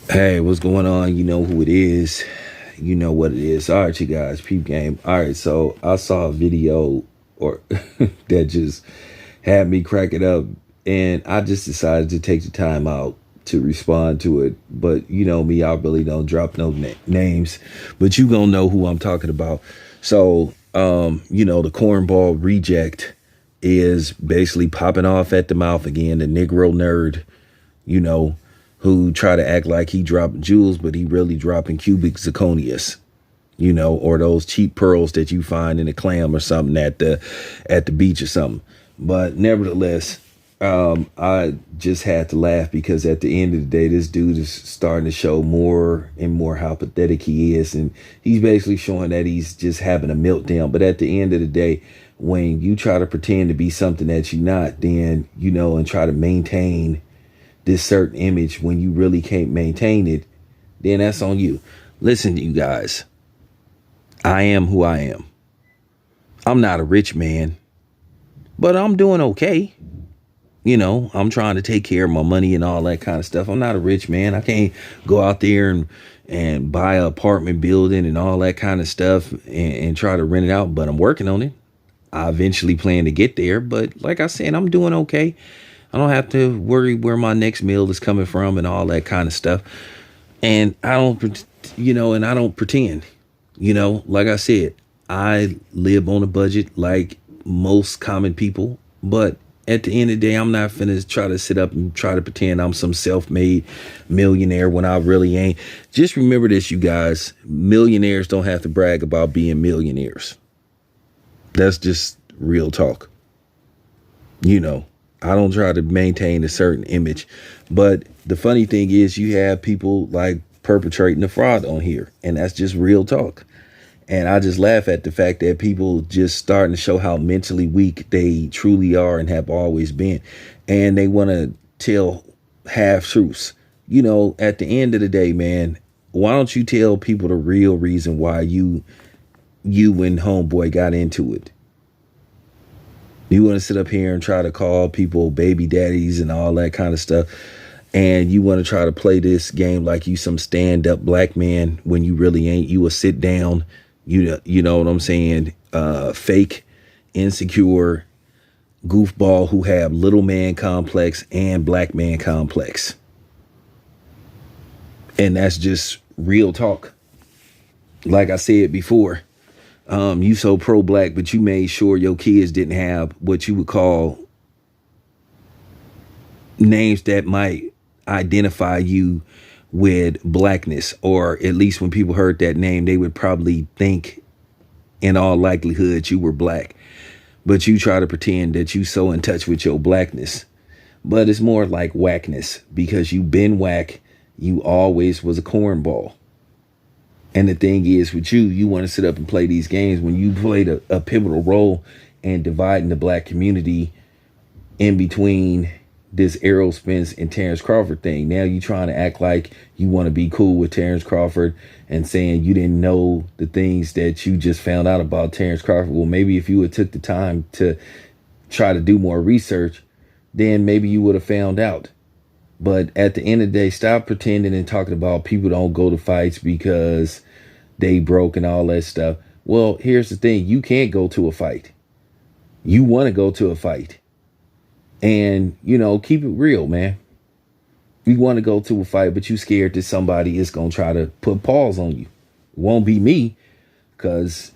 Hey, what's going on? You know who it is. You know what it is. All right, you guys, peep game. All right, so I saw a video or that just had me crack it up, and I just decided to take the time out to respond to it. But you know me, I really don't drop no names, but you gonna know who I'm talking about. So, the cornball reject is basically popping off at the mouth again. The Negro nerd, you know, who try to act like he dropping jewels, but he really dropping cubic zirconius, or those cheap pearls that you find in a clam or something at the beach or something. But nevertheless, I just had to laugh because at the end of the day, this dude is starting to show more and more how pathetic he is, and he's basically showing that he's just having a meltdown. But at the end of the day, when you try to pretend to be something that you're not, then and try to maintain this certain image when you really can't maintain it, then that's on you. Listen, you guys, I am who I am. I'm not a rich man, but I'm doing okay. I'm trying to take care of my money and all that kind of stuff. I'm not a rich man. I can't go out there and buy an apartment building and all that kind of stuff and try to rent it out, but I'm working on it. I eventually plan to get there, but like I said, I'm doing okay. I don't have to worry where my next meal is coming from and all that kind of stuff. And I don't, and I don't pretend, like I said, I live on a budget like most common people. But at the end of the day, I'm not finna try to sit up and try to pretend I'm some self-made millionaire when I really ain't. Just remember this, you guys, millionaires don't have to brag about being millionaires. That's just real talk. I don't try to maintain a certain image. But the funny thing is you have people like perpetrating the fraud on here. And that's just real talk. And I just laugh at the fact that people just starting to show how mentally weak they truly are and have always been. And they want to tell half truths. At the end of the day, man, why don't you tell people the real reason why you and homeboy got into it? You want to sit up here and try to call people baby daddies and all that kind of stuff. And you want to try to play this game like you some stand up black man when you really ain't. You a sit down, you know what I'm saying? Fake, insecure goofball who have little man complex and black man complex. And that's just real talk. Like I said before. You so pro-black, but you made sure your kids didn't have what you would call names that might identify you with blackness, or at least when people heard that name, they would probably think in all likelihood you were black. But you try to pretend that you so in touch with your blackness. But it's more like whackness because you been whack. You always was a cornball. And the thing is with you want to sit up and play these games when you played a pivotal role in dividing the black community in between this Errol Spence and Terrence Crawford thing. Now you trying to act like you want to be cool with Terrence Crawford and saying you didn't know the things that you just found out about Terrence Crawford. Well, maybe if you had took the time to try to do more research, then maybe you would have found out. But at the end of the day, stop pretending and talking about people don't go to fights because they broke and all that stuff. Well, here's the thing. You can't go to a fight. You want to go to a fight. And, keep it real, man. You want to go to a fight, but you scared that somebody is going to try to put paws on you. It won't be me, because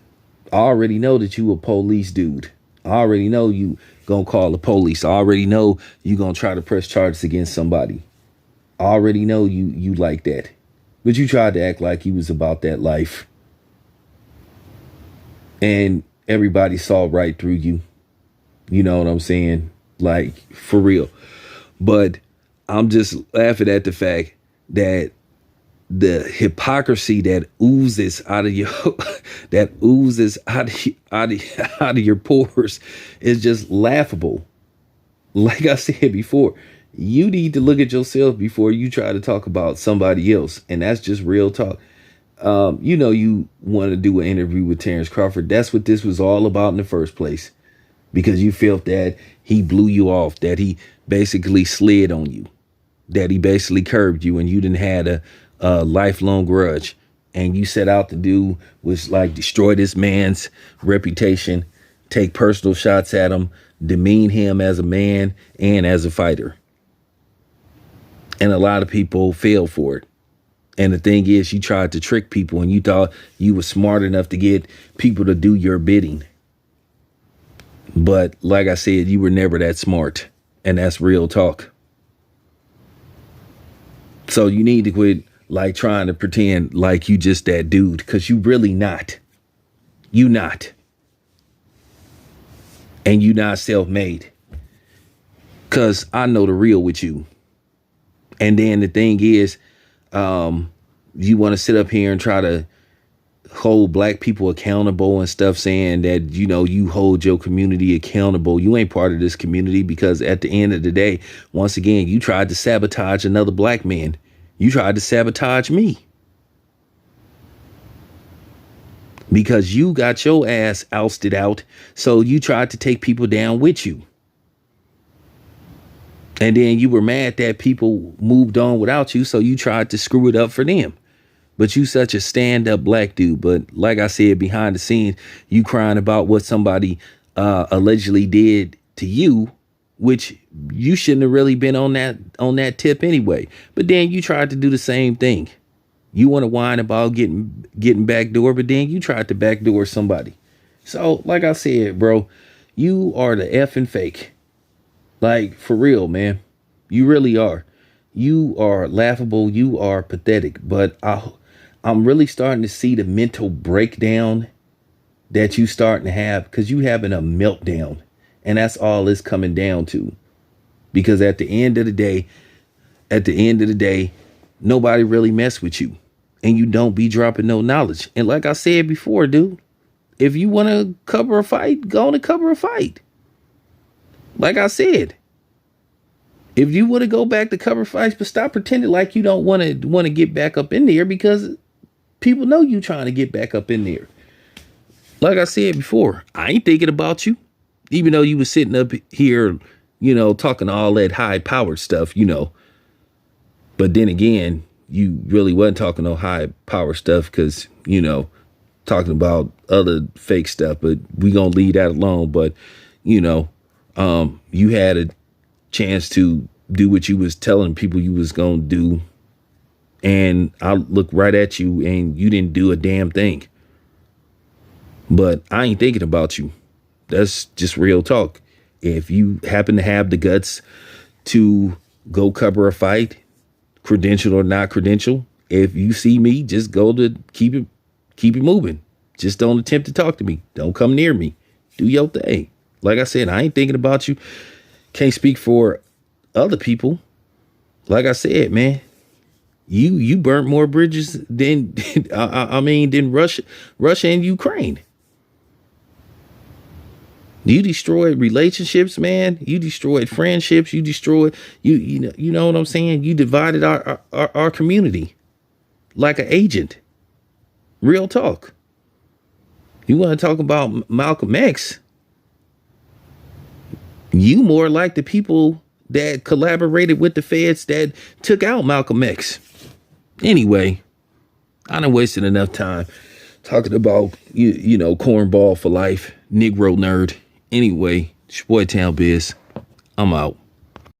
I already know that you a police dude. I already know you going to call the police. I already know you going to try to press charges against somebody. I already know you like that. But you tried to act like you was about that life. And everybody saw right through you. You know what I'm saying? Like, for real. But I'm just laughing at the fact that the hypocrisy that oozes out of your out of your pores is just laughable. Like I said before, you need to look at yourself before you try to talk about somebody else. And that's just real talk. You want to do an interview with Terrence Crawford. That's what this was all about in the first place. Because you felt that he blew you off, that he basically slid on you. that he basically curbed you and you didn't had a lifelong grudge and you set out to do was like destroy this man's reputation, take personal shots at him, demean him as a man and as a fighter. And a lot of people fail for it. And the thing is, you tried to trick people and you thought you were smart enough to get people to do your bidding. But like I said, you were never that smart. And that's real talk. So you need to quit like trying to pretend like you just that dude, because you really not. You not. And you not self-made. Because I know the real with you. And then the thing is, you want to sit up here and try to hold black people accountable and stuff, saying that, you know, you hold your community accountable. You ain't part of this community because at the end of the day, once again, you tried to sabotage another black man. You tried to sabotage me because you got your ass ousted out. So you tried to take people down with you. And then you were mad that people moved on without you. So you tried to screw it up for them. But you such a stand-up black dude. But like I said, behind the scenes, you crying about what somebody allegedly did to you, which you shouldn't have really been on that tip anyway. But then you tried to do the same thing. You want to whine about getting backdoor, but then you tried to backdoor somebody. So like I said, bro, you are the effing fake. Like, for real, man. You really are. You are laughable. You are pathetic. But I'm really starting to see the mental breakdown that you starting to have, because you having a meltdown. And that's all it's coming down to. Because at the end of the day, nobody really mess with you. And you don't be dropping no knowledge. And like I said before, dude, if you want to cover a fight, go on to cover a fight. Like I said, if you want to go back to cover fights, but stop pretending like you don't want to get back up in there, because people know you trying to get back up in there. Like I said before, I ain't thinking about you, even though you was sitting up here, you know, talking all that high powered stuff, you know. But then again, you really wasn't talking no high power stuff because, you know, talking about other fake stuff. But we gonna leave that alone. But, you know, you had a chance to do what you was telling people you was gonna do, and I look right at you and you didn't do a damn thing. But I ain't thinking about you. That's just real talk. If you happen to have the guts to go cover a fight, credential or not credential, if you see me, just go to keep it moving. Just don't attempt to talk to me. Don't come near me. Do your thing. Like I said, I ain't thinking about you. Can't speak for other people. Like I said, man, you burnt more bridges than than Russia and Ukraine. You destroyed relationships, man. You destroyed friendships. You destroyed you know what I'm saying? You divided our community like an agent. Real talk. You want to talk about Malcolm X? You more like the people that collaborated with the feds that took out Malcolm X. Anyway, I done wasted enough time talking about, you know, cornball for life, Negro nerd. Anyway, it's your boy Town Biz. I'm out.